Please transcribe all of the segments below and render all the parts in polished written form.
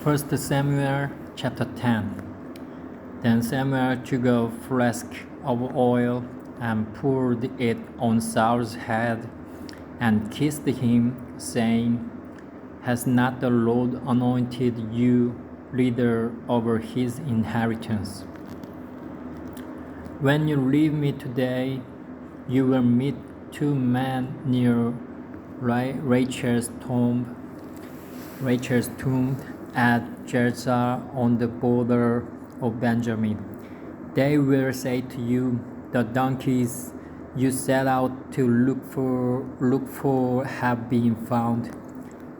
1 Samuel chapter 10. Then Samuel took a flask of oil and poured it on Saul's head and kissed him, saying, "Has not the Lord anointed you leader over his inheritance? When you leave me today, you will meet two men near Rachel's tomb at Jezreel on the border of Benjamin. They will say to you, 'The donkeys you set out to look for have been found,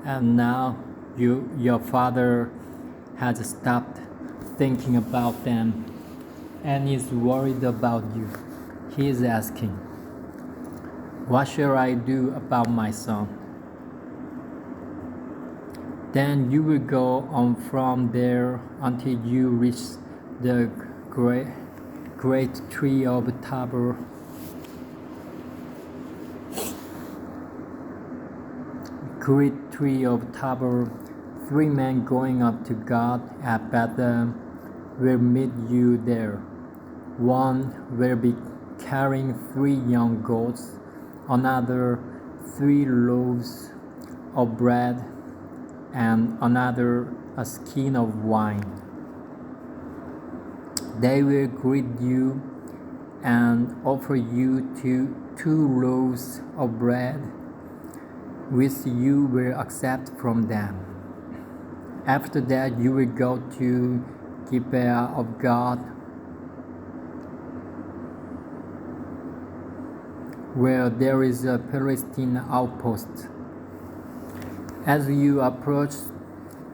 and now your father has stopped thinking about them and is worried about you. He is asking, what shall I do about my son?' Then you will go on from there until you reach the great tree of Tabor. Great tree of Tabor. 3 men going up to God at Bethel will meet you there. One will be carrying 3 young goats, another 3 loaves of bread, and another a skin of wine. They will greet you and offer you 2 loaves of bread, which you will accept from them. After that you will go to Gibeah of God, where there is a Philistine outpost. As you approach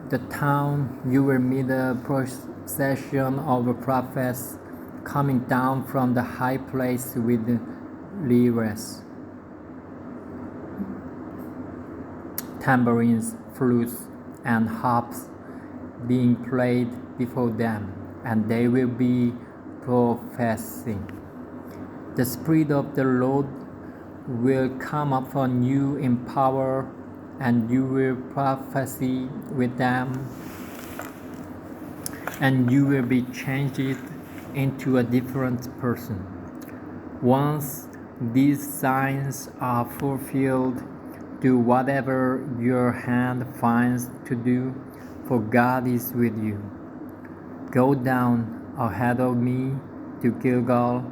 the town, you will meet a procession of prophets coming down from the high place with lyres, tambourines, flutes, and harps being played before them, and they will be prophesying. The Spirit of the Lord will come upon you in power, and you will prophesy with them, and you will be changed into a different person. Once these signs are fulfilled, do whatever your hand finds to do, for God is with you. Go down ahead of me to Gilgal.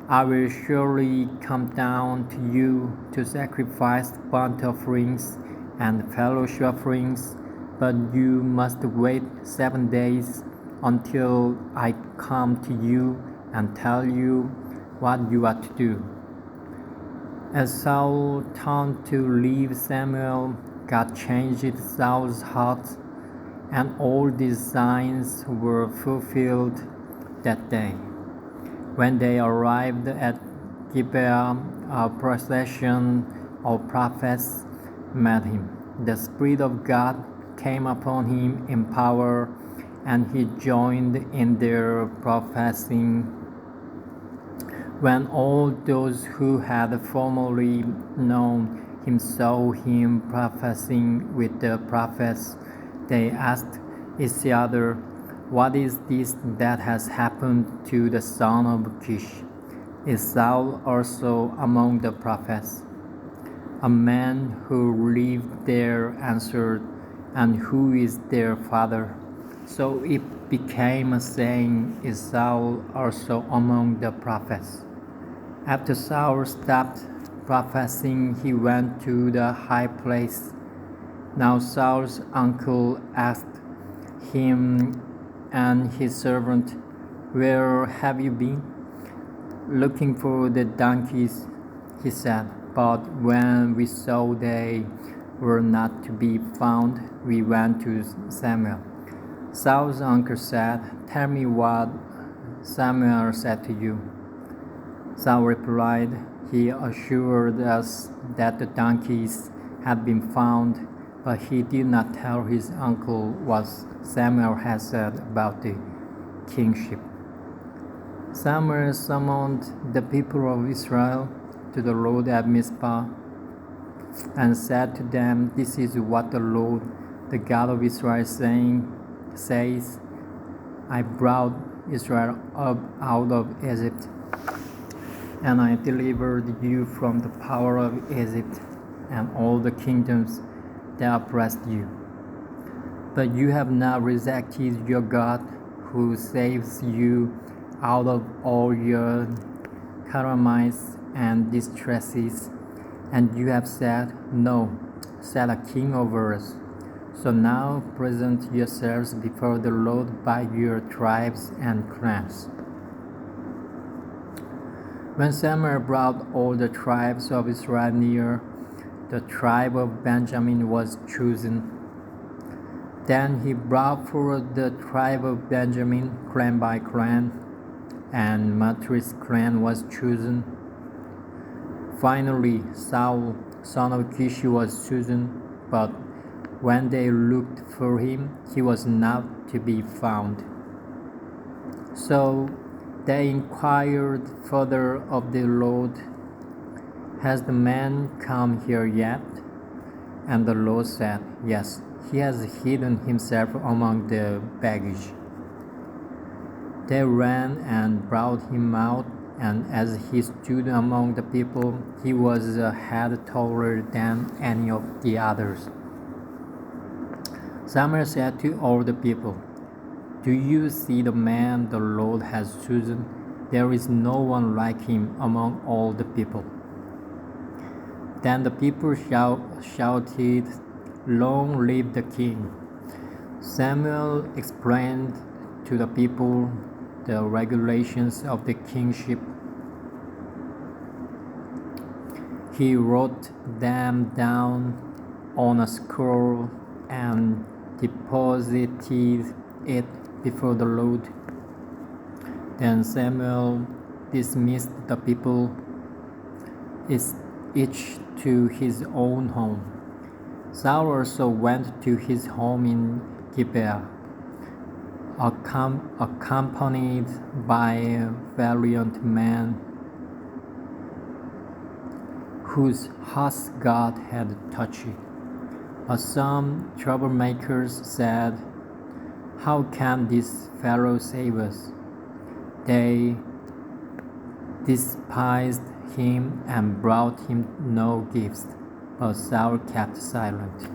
I will surely come down to you to sacrifice burnt offerings and fellowship offerings, but you must wait 7 days until I come to you and tell you what you are to do." As Saul turned to leave Samuel, God changed Saul's heart, and all these signs were fulfilled that day. When they arrived at Gibeah, a procession of prophets met him. The Spirit of God came upon him in power, and he joined in their prophesying. When all those who had formerly known him saw him prophesying with the prophets, they asked each other, "What is this that has happened to the son of Kish? Is Saul also among the prophets?" A man who lived there answered, "And who is their father?" So it became a saying, "Is Saul also among the prophets?" After Saul stopped prophesying, he went to the high place. Now Saul's uncle asked him and his servant, "Where have you been?" "Looking for the donkeys," he said. "But when we saw they were not to be found, we went to Samuel." Saul's uncle said, "Tell me what Samuel said to you." Saul replied, "He assured us that the donkeys had been found, but he did not tell his uncle what Samuel had said about the kingship." Samuel summoned the people of Israel to the Lord at Mizpah and said to them, "This is what the Lord, the God of Israel, is saying. says, I brought Israel up out of Egypt, and I delivered you from the power of Egypt and all the kingdoms that oppressed you. But you have now rejected your God, who saves you out of all your calamities and distresses, and you have said, No, set a king over us. So now present yourselves before the Lord by your tribes and clans. When Samuel brought all the tribes of Israel near, the tribe of Benjamin was chosen. Then he brought forward the tribe of Benjamin, clan by clan, and Mattri's clan was chosen. Finally, Saul, son of Kish, was chosen, but when they looked for him, he was not to be found. So they inquired further of the Lord, Has the man come here yet? And the Lord said, Yes, he has hidden himself among the baggage. They ran and brought him out, and as he stood among the people, he was a head taller than any of the others. Samuel said to all the people, Do you see the man the Lord has chosen? There is no one like him among all the people. Then the people shouted, Long live the king! Samuel explained to the people the regulations of the kingship. He wrote them down on a scroll and deposited it before the Lord. Then Samuel dismissed the people, each to his own home. Saul also went to his home in Gibeah, accompanied by valiant men whose hearts God had touched. But some troublemakers said, How can this fellow save us? They despised him and brought him no gifts, but Saul kept silent.